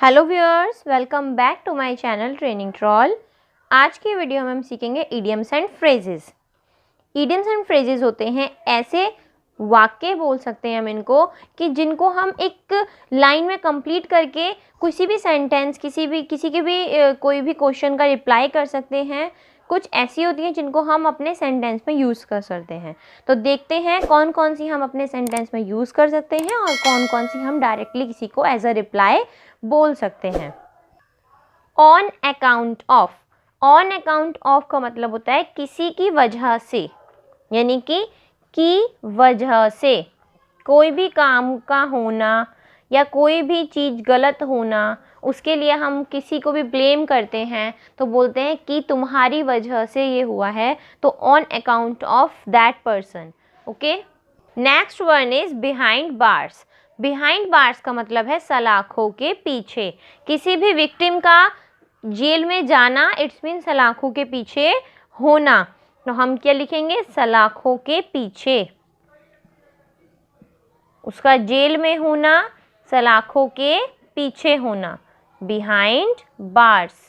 Hello viewers, welcome back to my channel training troll. आज की video में हम सीखेंगे idioms and phrases. Idioms and phrases होते हैं ऐसे वाक्य बोल सकते हैं हम इनको कि जिनको हम एक लाइन में कंप्लीट करके किसी भी सेंटेंस किसी के भी कोई भी क्वेश्चन का रिप्लाई कर सकते हैं। कुछ ऐसी होती हैं जिनको हम अपने सेंटेंस में यूज़ कर सकते हैं। तो देखते हैं कौन कौन सी हम अपने सेंटेंस में यूज़ कर सकते हैं और कौन कौन सी हम डायरेक्टली किसी को एज अ रिप्लाई बोल सकते हैं। On account of. On account of का मतलब होता है किसी की वजह से, यानी कि वजह से कोई भी काम का होना या कोई भी चीज़ गलत होना, उसके लिए हम किसी को भी ब्लेम करते हैं तो बोलते हैं कि तुम्हारी वजह से ये हुआ है, तो on account of that person. Okay, next one is behind bars. Behind bars का मतलब है सलाखों के पीछे। किसी भी विक्टिम का जेल में जाना, इट्स मीन सलाखों के पीछे होना। तो हम क्या लिखेंगे? सलाखों के पीछे, उसका जेल में होना, सलाखों के पीछे होना, behind bars.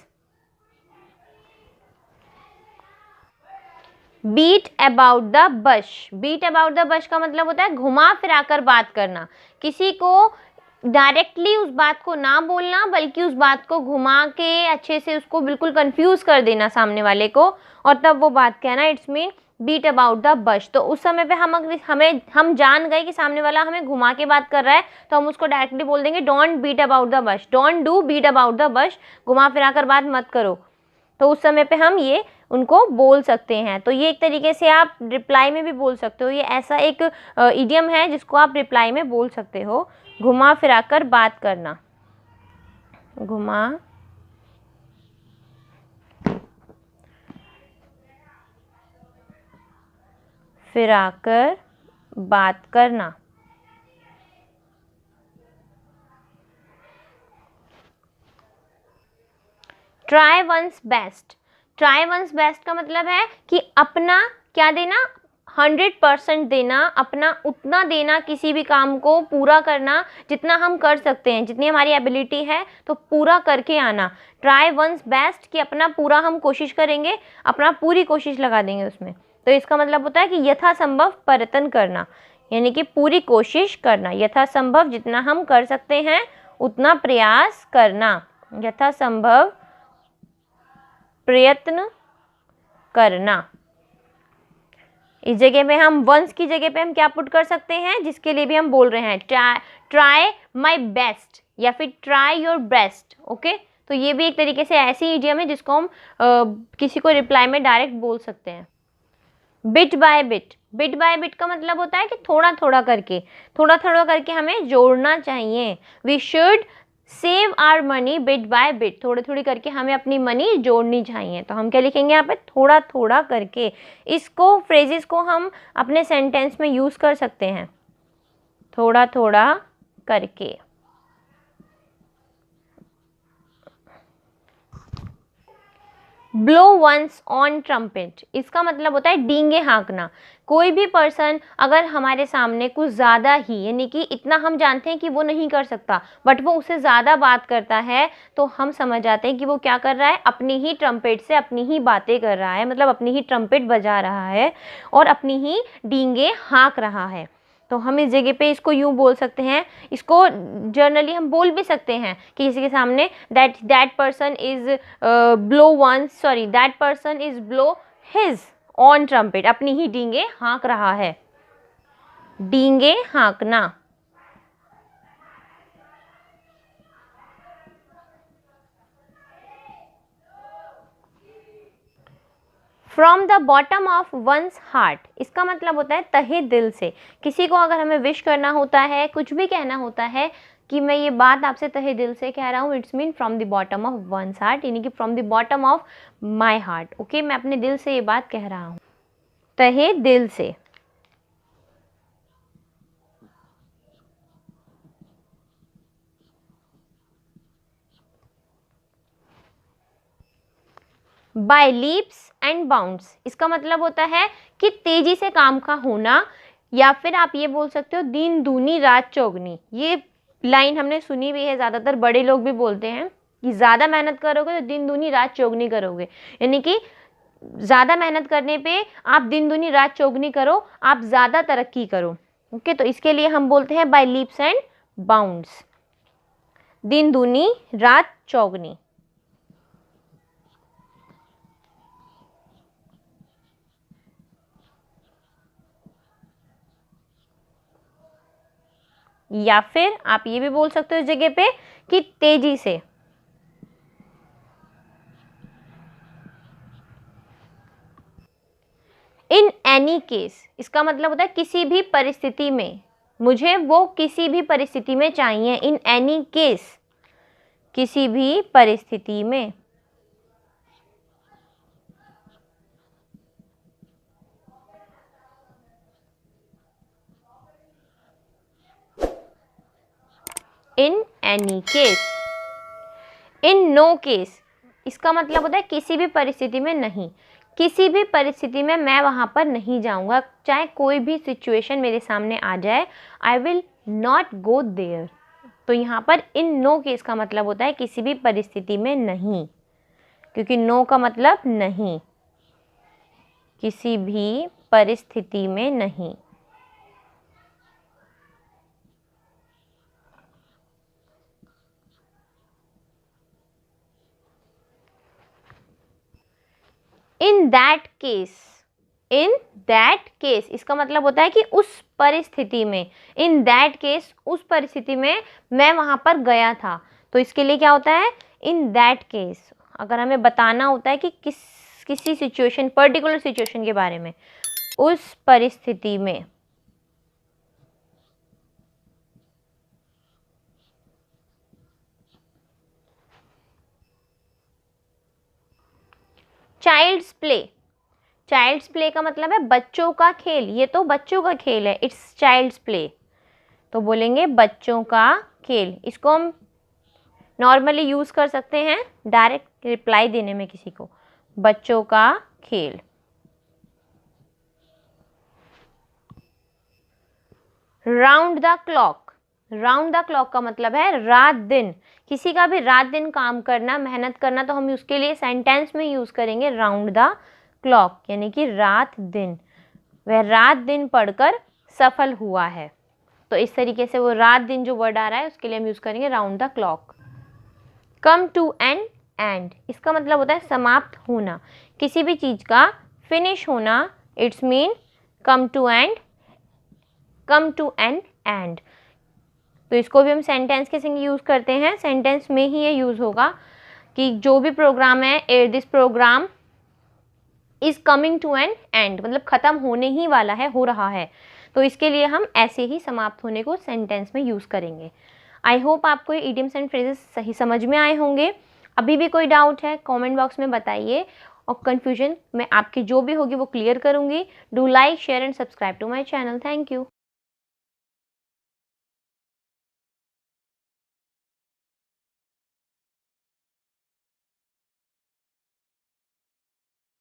Beat about the bush. Beat about the bush का मतलब होता है घुमा फिरा कर बात करना। किसी को डायरेक्टली उस बात को ना बोलना, बल्कि उस बात को घुमा के अच्छे से उसको बिल्कुल कंफ्यूज कर देना सामने वाले को, और तब वो बात कहना। It's mean beat about the bush. तो उस समय पे हम जान गए कि सामने वाला हमें घुमा के बात कर रहा है, तो हम उसको डायरेक्टली बोल देंगे don't beat about the bush, don't do beat about the bush, घुमा फिरा कर बात मत करो। तो उस समय पे हम ये उनको बोल सकते हैं। तो ये एक तरीके से आप रिप्लाई में भी बोल सकते हो। ये ऐसा एक इडियम है जिसको आप रिप्लाई में बोल सकते हो, घुमा फिरा कर बात करना। घुमा फिरा कर बात करना। Try once best. Try once best का मतलब है कि अपना क्या देना, 100% देना, अपना उतना देना, किसी भी काम को पूरा करना जितना हम कर सकते हैं, जितनी हमारी एबिलिटी है तो पूरा करके आना। ट्राई वंस बेस्ट कि अपना पूरा हम कोशिश करेंगे, अपना पूरी कोशिश लगा देंगे उसमें। तो इसका मतलब होता है कि यथासंभव प्रयत्न करना, यानी कि पूरी कोशिश करना, यथासंभव जितना हम कर सकते हैं उतना प्रयास करना, यथासंभव प्रयत्न करना। इस जगह में हम वंस की जगह पे हम क्या पुट कर सकते हैं, जिसके लिए भी हम बोल रहे हैं ट्राई माई बेस्ट या फिर ट्राई योर बेस्ट। ओके, तो ये भी एक तरीके से ऐसी इडियम है जिसको हम किसी को रिप्लाई में डायरेक्ट बोल सकते हैं। Bit by bit. Bit by bit का मतलब होता है कि थोड़ा थोड़ा करके हमें जोड़ना चाहिए। We should save our money bit by bit. थोड़ी थोड़ी करके हमें अपनी मनी जोड़नी चाहिए। तो हम क्या लिखेंगे यहाँ पे? थोड़ा थोड़ा करके। इसको फ्रेजेस को हम अपने सेंटेंस में यूज़ कर सकते हैं, थोड़ा थोड़ा करके। Blow once on trumpet. इसका मतलब होता है डींगे हाँकना। कोई भी पर्सन अगर हमारे सामने कुछ ज़्यादा ही, यानी कि इतना हम जानते हैं कि वो नहीं कर सकता, बट वो उससे ज़्यादा बात करता है, तो हम समझ जाते हैं कि वो क्या कर रहा है, अपनी ही ट्रम्पेट से अपनी ही बातें कर रहा है, मतलब अपनी ही ट्रम्पेट बजा रहा है और अपनी ही डींगे हाँक रहा है। तो हम इस जगह पे इसको यूँ बोल सकते हैं। इसको जनरली हम बोल भी सकते हैं कि किसी के सामने that person is that person is blow his own trumpet, अपनी ही डींगे हाँक रहा है। डींगे हाँकना। From the bottom of one's heart. इसका मतलब होता है तहे दिल से। किसी को अगर हमें विश करना होता है, कुछ भी कहना होता है कि मैं ये बात आपसे तहे दिल से कह रहा हूँ, it's mean from the bottom of one's heart, यानी कि from the bottom of my heart. Okay, मैं अपने दिल से ये बात कह रहा हूँ, तहे दिल से। By leaps and bounds. इसका मतलब होता है कि तेजी से काम का होना, या फिर आप ये बोल सकते हो दिन दूनी रात चौगनी। ये लाइन हमने सुनी भी है, ज़्यादातर बड़े लोग भी बोलते हैं कि ज़्यादा मेहनत करोगे तो दिन दूनी रात चौगनी करोगे, यानी कि ज़्यादा मेहनत करने पे आप दिन दूनी रात चौगनी करो, आप ज़्यादा तरक्की करो। ओके, तो इसके लिए हम बोलते हैं बाय लीप्स एंड बाउंड्स, दिन दूनी रात चौगनी। या फिर आप ये भी बोल सकते हो इस जगह पे कि तेजी से। इन एनी केस, इसका मतलब होता है किसी भी परिस्थिति में, मुझे वो किसी भी परिस्थिति में चाहिए। इन एनी केस, किसी भी परिस्थिति में। In any case. In no case, इसका मतलब होता है किसी भी परिस्थिति में नहीं, किसी भी परिस्थिति में मैं वहाँ पर नहीं जाऊँगा, चाहे कोई भी सिचुएशन मेरे सामने आ जाए, I will not go there. तो यहाँ पर इन नो केस का मतलब होता है किसी भी परिस्थिति में नहीं, क्योंकि नो का मतलब नहीं, किसी भी परिस्थिति में नहीं। In that case, in that case, इसका मतलब होता है कि उस परिस्थिति में। इन दैट केस, उस परिस्थिति में मैं वहाँ पर गया था, तो इसके लिए क्या होता है इन दैट केस। अगर हमें बताना होता है कि किसी सिचुएशन, पर्टिकुलर सिचुएशन के बारे में, उस परिस्थिति में। चाइल्ड्स प्ले, चाइल्ड्स प्ले का मतलब है बच्चों का खेल, ये तो बच्चों का खेल है, इट्स चाइल्ड्स प्ले, तो बोलेंगे बच्चों का खेल। इसको हम नॉर्मली यूज़ कर सकते हैं डायरेक्ट रिप्लाई देने में किसी को, बच्चों का खेल। Round the clock, round the clock का मतलब है रात दिन, किसी का भी रात दिन काम करना, मेहनत करना, तो हम उसके लिए सेंटेंस में यूज़ करेंगे राउंड द क्लॉक, यानी कि रात दिन, वह रात दिन पढ़कर सफल हुआ है। तो इस तरीके से वो रात दिन जो वर्ड आ रहा है उसके लिए हम यूज़ करेंगे round the clock. Come to an end, इसका मतलब होता है समाप्त होना, किसी भी चीज़ का फिनिश होना, it's mean come to end, come to an end. तो इसको भी हम सेंटेंस के संग यूज़ करते हैं, सेंटेंस में ही ये यूज़ होगा कि जो भी प्रोग्राम है, this programme is coming to an end, मतलब ख़त्म होने ही वाला है, हो रहा है, तो इसके लिए हम ऐसे ही समाप्त होने को सेंटेंस में यूज़ करेंगे। आई होप आपको ये इडियम्स एंड फ्रेजेस सही समझ में आए होंगे। अभी भी कोई डाउट है कमेंट बॉक्स में बताइए, और कन्फ्यूजन मैं आपकी जो भी होगी वो क्लियर करूँगी। Do like, share and subscribe to my channel. Thank you.